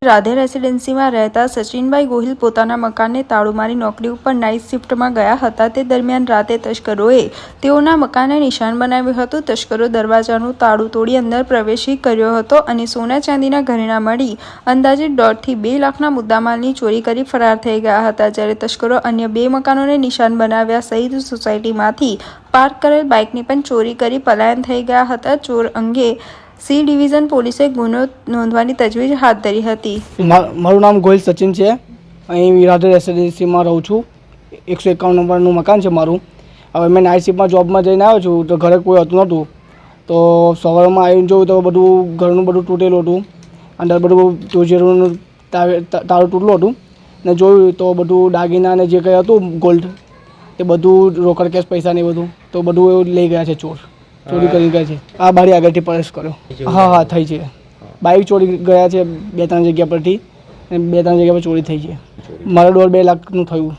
રાધે રેસિડેન્સીમાં રહેતા સચિનભાઈ ગોહિલ પોતાના મકાનને તાળું મારી નોકરી ઉપર નાઇટ શિફ્ટમાં ગયા હતા. તે દરમિયાન રાતે તસ્કરોએ તેઓના મકાનને નિશાન બનાવ્યું હતું. તસ્કરો દરવાજાનું તાળું તોડી અંદર પ્રવેશી કર્યો હતો અને સોના ચાંદીના ઘરેણા મળી અંદાજે 1.5 થી 2 લાખના મુદ્દામાલની ચોરી કરી ફરાર થઈ ગયા હતા. જ્યારે તસ્કરો અન્ય 2 મકાનોને નિશાન બનાવ્યા સહિત સોસાયટીમાંથી પાર્ક કરેલ બાઇકની પણ ચોરી કરી પલાયન થઈ ગયા હતા. ચોર અંગે સી ડિવિઝન પોલીસે ગુનો નોંધવાની તજવીજ હાથ ધરી હતી. મારું નામ ગોહિલ સચિન છે. અહીં રાધે રેસિડેન્સીમાં રહું છું. 151 નંબરનું મકાન છે મારું. હવે મેં નાઇટ શિફ્ટમાં જોબમાં જઈને આવ્યો છું તો ઘરે કોઈ હતું નહોતું. તો સવારમાં આવીને જોયું તો બધું ઘરનું બધું તૂટેલું હતું. અંદર બધું તુજેરું તાળું તૂટેલું હતું ને જોયું તો બધું દાગીના ને જે કંઈ હતું ગોલ્ડ એ બધું રોકડ કેશ પૈસા ને બધું તો બધું એવું લઈ ગયા છે ચોર. ચોરી કરી ગયા છે. આ બારી આગળથી પ્રવેશ કર્યો. હા થઈ છે. બાઇક ચોરી ગયા છે 2-3 જગ્યા પરથી અને 2-3 જગ્યા પર ચોરી થઈ છે. મારે 1.5-2 લાખનું થયું.